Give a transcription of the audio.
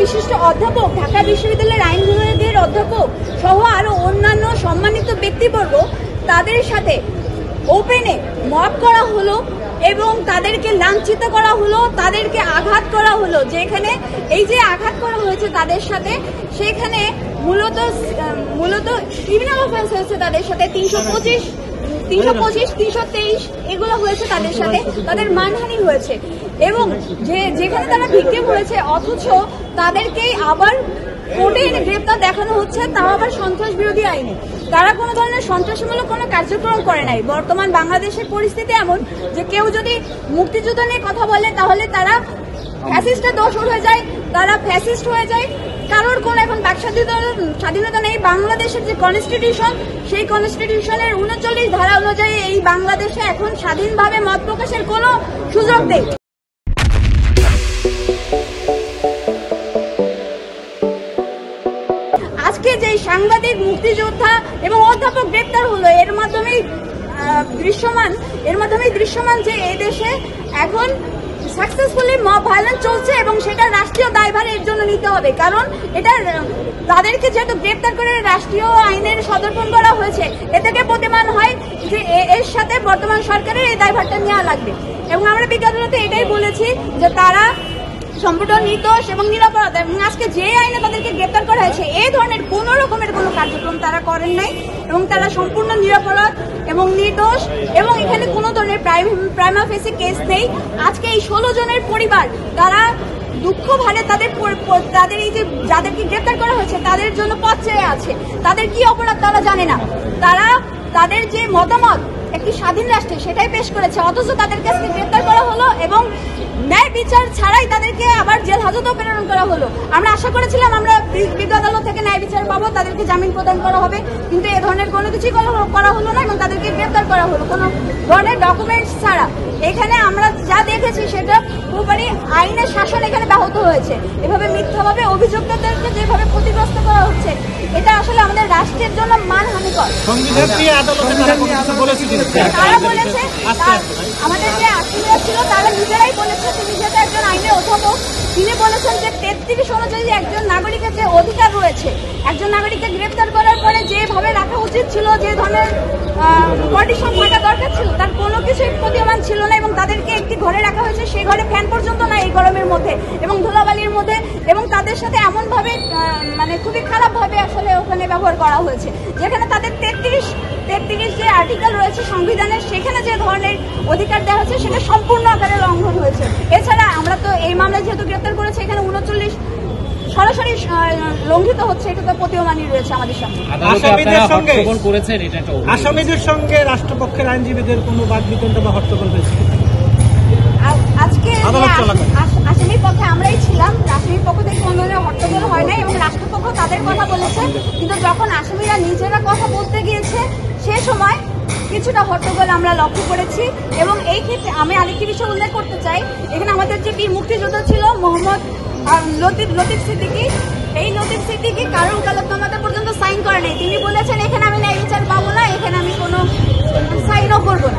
বিশিষ্ট অধ্যাপক, ঢাকা বিশ্ববিদ্যালয়ের আইন বিভাগের অধ্যাপক সহ আরো অন্যান্য সম্মানিত ব্যক্তিবর্গ, তাদের সাথে ওপেনে মব করা হলো এবং তাদেরকে লাঞ্ছিত করা হলো, তাদেরকে আঘাত করা হলো। যেখানে এই যে আঘাত করা হয়েছে তাদের সাথে, সেখানে মূলত ক্রিমিনাল অফেন্স হয়েছে তাদের সাথে 325, 323 এগুলো হয়েছে তাদের সাথে, তাদের মানহানি হয়েছে। এবং যেখানে তারা ভিকটিম হয়েছে, অথচ তাদেরকেই আবার কোর্টে এনে গ্রেপ্তার দেখানো হচ্ছে, তাও আবার সন্ত্রাস বিরোধী আইনে। তারা কোনো ধরনের সন্ত্রাসমূলক কোনো কার্যক্রম করে নাই। বর্তমান বাংলাদেশের পরিস্থিতি এমন যে কেউ যদি মুক্তিযুদ্ধ নিয়ে কথা বলে তাহলে তারা ফ্যাসিস্টের দোষর হয়ে যায়, তারা ফ্যাসিস্ট হয়ে যায়। কারোর কোনো এখন বাক স্বাধীনতা নেই। বাংলাদেশের যে কনস্টিটিউশন, সেই কনস্টিটিউশনের 39 ধারা অনুযায়ী এই বাংলাদেশে এখন স্বাধীনভাবে মত প্রকাশের কোনো সুযোগ নেই। আজকে যে সাংবাদিক, মুক্তিযোদ্ধা এবং অধ্যাপক গ্রেপ্তার হলো, এর মাধ্যমেই দৃশ্যমান যে এই দেশে এখন সাকসেসফুলি মব ভায়োলেন্স চলছে এবং সেটা রাষ্ট্রীয় দায়ভার এর জন্য নিতে হবে। কারণ এটা তাদেরকে যেহেতু গ্রেপ্তার করে রাষ্ট্রীয় আইনের সদর্পণ করা হয়েছে, এ থেকে প্রতিমান হয় যে এর সাথে বর্তমান সরকারের এই দায়ভারটা নেওয়া লাগবে। এবং আমরা বিজ্ঞাপনতে এটাই বলেছি যে তারা সম্পূর্ণ নির্দোষ এবং নিরপরাধ। এবং আজকে যে আইনে তাদেরকে গ্রেপ্তার করা হয়েছে, এই ধরনের কোন রকমের কোনো কার্যক্রম তারা করেন নাই এবং তারা সম্পূর্ণ নিরপরাধ এবং নির্দোষ, এবং এখানে কোনো ধরনের প্রাইমা ফেসি কেস নেই। আজকে এই 16 জনের পরিবার তারা দুঃখ ভারে তাদের এই যে যাদেরকে গ্রেপ্তার করা হয়েছে তাদের জন্য পথ চেয়ে আছে। তাদের কি অপরাধ তারা জানে না। তারা তাদের যে মতামত একটি স্বাধীন রাষ্ট্রে সেটাই পেশ করেছে, অথচ তাদের কাছে গ্রেপ্তার করা হলো এবং ন্যায় বিচার ছাড়াই তাদেরকে আবার জেল হাজতেও প্রেরণ করা হলো। আমরা আশা করেছিলাম আমরা বিজ্ঞ আদালত থেকে ন্যায় বিচার পাবো, তাদেরকে জামিন প্রদান করা হবে, কিন্তু এ ধরনের কোনো কিছুই করা হলো না এবং তাদেরকে গ্রেপ্তার করা হলো কোনো ধরনের ডকুমেন্টস ছাড়া। এখানে আমরা যা দেখেছি সেটা পুরোপুরি আইনের শাসন এখানে ব্যাহত হয়েছে। এভাবে মিথ্যাভাবে অভিযুক্তদেরকে যেভাবে ক্ষতিগ্রস্ত করা হচ্ছে, এটা আসলে আমাদের রাষ্ট্রের জন্য মানহানিকর। তারা বলেছে, আমাদের যে আসামিরা ছিল তারা নিজেরাই বলেছে, তিনি যেহেতু একজন আইনের অধ্যাপক, তিনি বলেছেন যে 33 অনুযায়ী একজন নাগরিকের যে অধিকার রয়েছে, একজন নাগরিককে গ্রেপ্তার করার পরে যেভাবে রাখা উচিত ছিল, যে ধরনের কন্ডিশন থাকা দরকার ছিল, তার কোনো কিছুই প্রতীয়মান ছিল না। এবং তাদেরকে একটি ঘরে রাখা হয়েছে, সেই ঘরে ফ্যান পর্যন্ত না এই গরমের মধ্যে এবং ধুলাবালির মধ্যে, এবং তাদের সাথে এমনভাবে মানে খুবই খারাপভাবে আসলে ওখানে ব্যবহার করা হয়েছে, যেখানে তাদের 33 যে আর্টিকেল রয়েছে সংবিধানের, সেখানে যে ধরনের অধিকার দেওয়া হয়েছে সেটা সম্পূর্ণ আকারে লঙ্ঘন হয়েছে। এছাড়া আমরা তো এই মামলায় যেহেতু গ্রেপ্তার করেছে, এখানে 39 সরাসরি লঙ্ঘিত হচ্ছে, এটা তো প্রতীয়মানই রয়েছে আমাদের সামনে। আসামিদের সঙ্গে রাষ্ট্রপক্ষের আইনজীবীদের কোনো বাকবিতণ্ডা বা হট্টগোল হয়েছে? আজকে আসামির পক্ষে আমরাই ছিলাম, আসামির পক্ষ থেকে কোনো ধরনের হট্টগোল হয় নাই এবং রাষ্ট্রপক্ষ তাদের কথা বলেছে। কিন্তু যখন আসামিরা নিজেরা কথা বলতে গিয়েছে, সে সময় কিছুটা হট্টগোল আমরা লক্ষ্য করেছি। এবং এই ক্ষেত্রে আমি আরেকটি বিষয় উল্লেখ করতে চাই, এখানে আমাদের যে বীর মুক্তিযোদ্ধা ছিল মোহাম্মদ লতিফ সিদ্দিকী, এই লতিফ সিদ্দিকী কারো ওকালতনামা পর্যন্ত সাইন করে নাই। তিনি বলেছেন এখানে আমি ন্যায় বিচার পাবো না, এখানে আমি কোনো সাইনও করবো না।